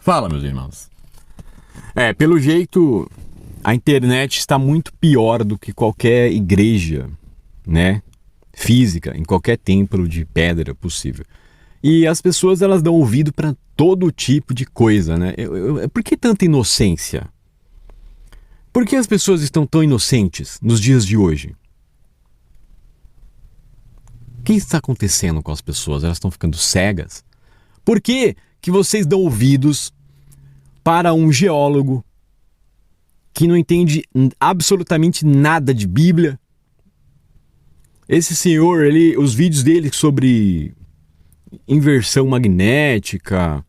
Fala, meus irmãos. Pelo jeito, a internet está muito pior do que qualquer igreja, né? Física, em qualquer templo de pedra possível. E as pessoas, elas dão ouvido para todo tipo de coisa, né? Por que tanta inocência? Por que as pessoas estão tão inocentes nos dias de hoje? O que está acontecendo com as pessoas? Elas estão ficando cegas? Por que vocês dão ouvidos para um geólogo que não entende absolutamente nada de Bíblia? Esse senhor, os vídeos dele sobre inversão magnética,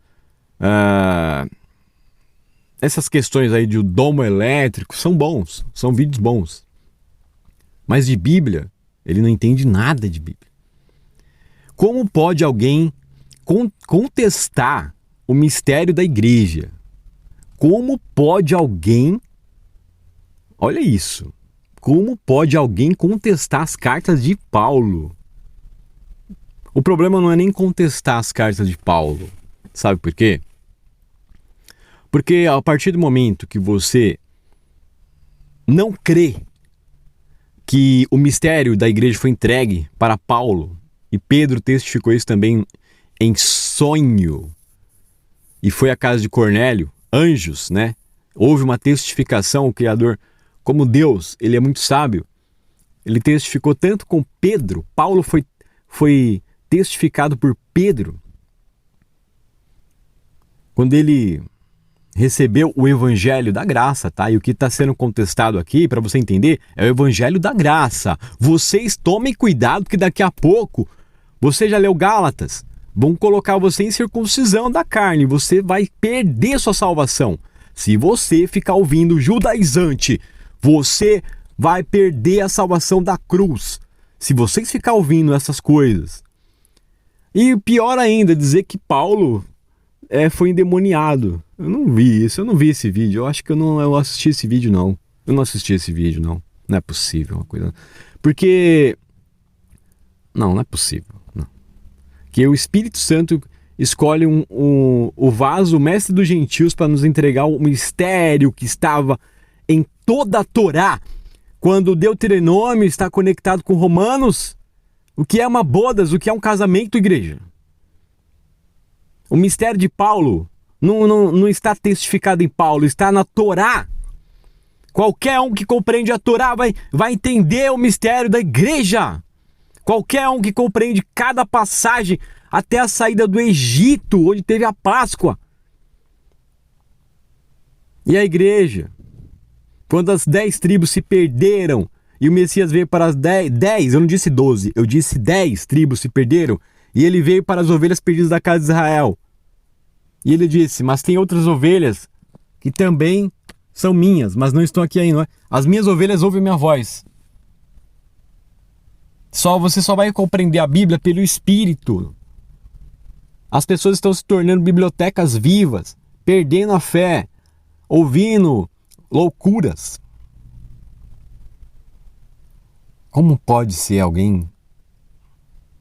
essas questões aí de domo elétrico, são bons, são vídeos bons. Mas de Bíblia, ele não entende nada de Bíblia. Como pode alguém contestar o mistério da igreja? Como pode alguém... Olha isso. Como pode alguém contestar as cartas de Paulo? O problema não é nem contestar as cartas de Paulo. Sabe por quê? Porque a partir do momento que você não crê que o mistério da igreja foi entregue para Paulo, e Pedro testificou isso também em sonho, e foi à casa de Cornélio, anjos, né? Houve uma testificação, o Criador, como Deus, ele é muito sábio, ele testificou tanto com Pedro, Paulo foi testificado por Pedro, quando ele recebeu o evangelho da graça, tá? E o que está sendo contestado aqui, para você entender, é o evangelho da graça. Vocês tomem cuidado, que daqui a pouco, você já leu Gálatas, vão colocar você em circuncisão da carne, você vai perder sua salvação. Se você ficar ouvindo judaizante, você vai perder a salvação da cruz. Se vocês ficar ouvindo essas coisas. E pior ainda, dizer que Paulo foi endemoniado. Eu não vi isso, eu não vi esse vídeo. Eu acho que eu assisti esse vídeo, não. Eu não assisti esse vídeo, não. Não é possível uma coisa. Porque... Não é possível. Não. Que o Espírito Santo escolhe o vaso, o mestre dos gentios, para nos entregar o mistério que estava em toda a Torá. Quando o Deuteronômio está conectado com Romanos, o que é uma bodas, o que é um casamento, igreja? O mistério de Paulo não está testificado em Paulo, está na Torá. Qualquer um que compreende a Torá vai entender o mistério da igreja. Qualquer um que compreende cada passagem até a saída do Egito, onde teve a Páscoa. E a igreja, quando as 10 tribos se perderam e o Messias veio para as 10, eu não disse 12, eu disse 10 tribos se perderam, e ele veio para as ovelhas perdidas da casa de Israel. E ele disse, mas tem outras ovelhas que também são minhas, mas não estão aqui ainda. As minhas ovelhas ouvem minha voz. Você só vai compreender a Bíblia pelo Espírito. As pessoas estão se tornando bibliotecas vivas, perdendo a fé, ouvindo loucuras. Como pode ser alguém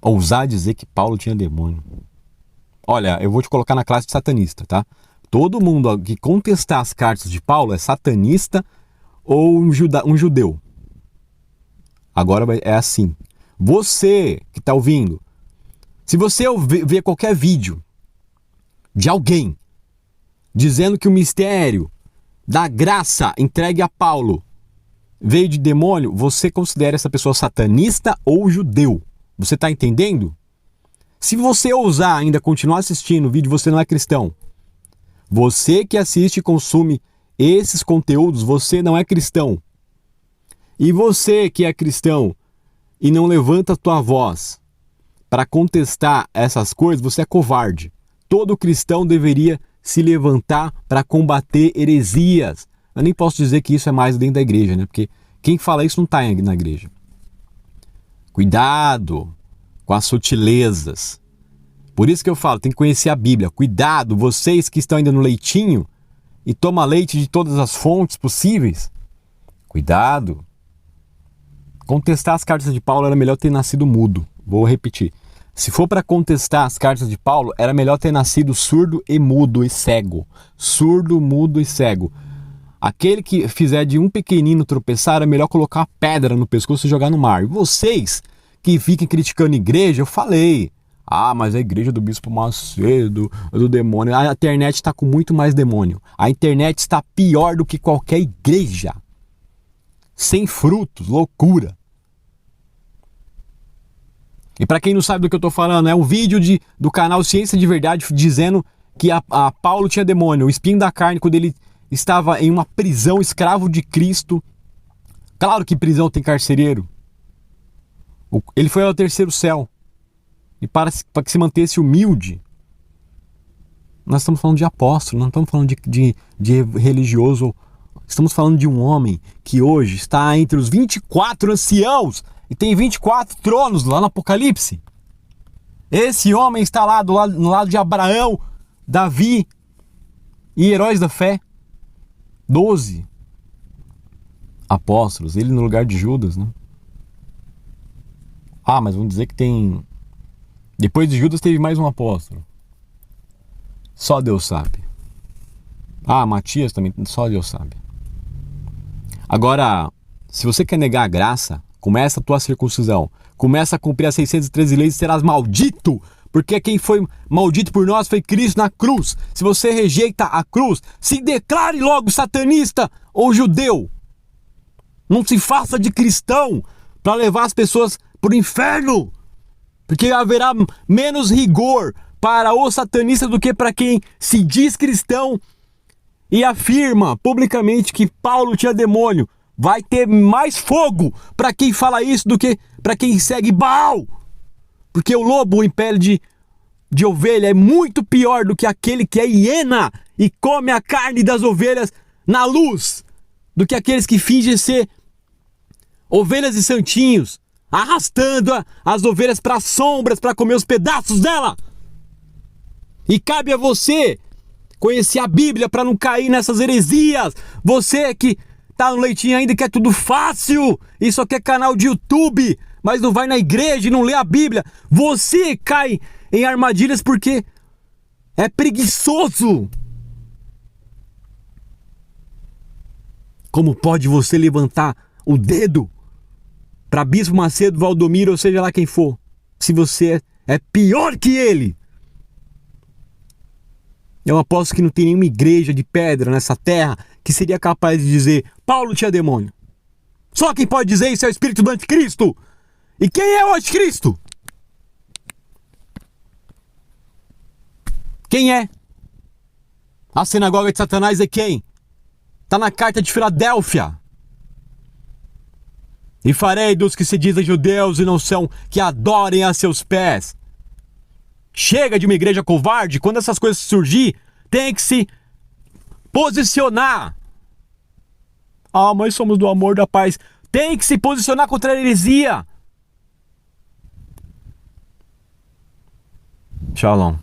ousar dizer que Paulo tinha demônio? Olha, eu vou te colocar na classe de satanista, tá? Todo mundo que contestar as cartas de Paulo é satanista ou um judeu. Agora é assim. Você que está ouvindo, se você ver qualquer vídeo de alguém dizendo que o mistério da graça entregue a Paulo veio de demônio, você considera essa pessoa satanista ou judeu. Você está entendendo? Se você ousar ainda continuar assistindo o vídeo, você não é cristão. Você que assiste e consome esses conteúdos, você não é cristão. E você que é cristão e não levanta a tua voz para contestar essas coisas, você é covarde. Todo cristão deveria se levantar para combater heresias. Eu nem posso dizer que isso é mais dentro da igreja, né? Porque quem fala isso não está na igreja. Cuidado com as sutilezas. Por isso que eu falo, tem que conhecer a Bíblia. Cuidado, vocês que estão ainda no leitinho e tomam leite de todas as fontes possíveis. Cuidado. Contestar as cartas de Paulo era melhor ter nascido mudo. Vou repetir. Se for para contestar as cartas de Paulo, era melhor ter nascido surdo e mudo e cego. Surdo, mudo e cego. Aquele que fizer de um pequenino tropeçar, é melhor colocar uma pedra no pescoço e jogar no mar. E vocês que fiquem criticando a igreja, eu falei. Ah, mas a igreja do Bispo Macedo, do demônio. A internet está com muito mais demônio. A internet está pior do que qualquer igreja. Sem frutos, loucura. E para quem não sabe do que eu tô falando, é um vídeo do canal Ciência de Verdade dizendo que a Paulo tinha demônio, o espinho da carne, quando ele estava em uma prisão, escravo de Cristo. Claro que prisão tem carcereiro. Ele foi ao terceiro céu. E para que se mantesse humilde. Nós estamos falando de apóstolo, não estamos falando de religioso. Estamos falando de um homem que hoje está entre os 24 anciãos e tem 24 tronos lá no Apocalipse. Esse homem está lá no lado de Abraão, Davi e heróis da fé. 12 apóstolos, ele no lugar de Judas, né? Ah, mas vamos dizer que tem... Depois de Judas teve mais um apóstolo. Só Deus sabe. Ah, Matias também, só Deus sabe. Agora, se você quer negar a graça, começa a tua circuncisão. Começa a cumprir as 613 leis e serás maldito. Porque quem foi maldito por nós foi Cristo na cruz. Se você rejeita a cruz, se declare logo satanista ou judeu. Não se faça de cristão para levar as pessoas para o inferno. Porque haverá menos rigor para o satanista do que para quem se diz cristão e afirma publicamente que Paulo tinha demônio. Vai ter mais fogo para quem fala isso do que para quem segue Baal. Porque o lobo em pele de ovelha é muito pior do que aquele que é hiena e come a carne das ovelhas na luz, do que aqueles que fingem ser ovelhas e santinhos, arrastando as ovelhas para as sombras para comer os pedaços dela. E cabe a você conhecer a Bíblia para não cair nessas heresias. Você que tá no leitinho ainda, que é tudo fácil e só quer canal de YouTube, mas não vai na igreja e não lê a Bíblia. Você cai em armadilhas porque é preguiçoso. Como pode você levantar o dedo para Bispo Macedo, Valdomiro, ou seja lá quem for, se você é pior que ele? Eu aposto que não tem nenhuma igreja de pedra nessa terra que seria capaz de dizer Paulo tinha demônio. Só quem pode dizer isso é o espírito do anticristo. E quem é o anticristo? Quem é? A sinagoga de Satanás é quem? Está na carta de Filadélfia. E farei dos que se dizem judeus e não são, que adorem a seus pés. Chega de uma igreja covarde. Quando essas coisas surgir, tem que se posicionar. Ah, mas somos do amor, da paz. Tem que se posicionar contra a heresia. Shalom.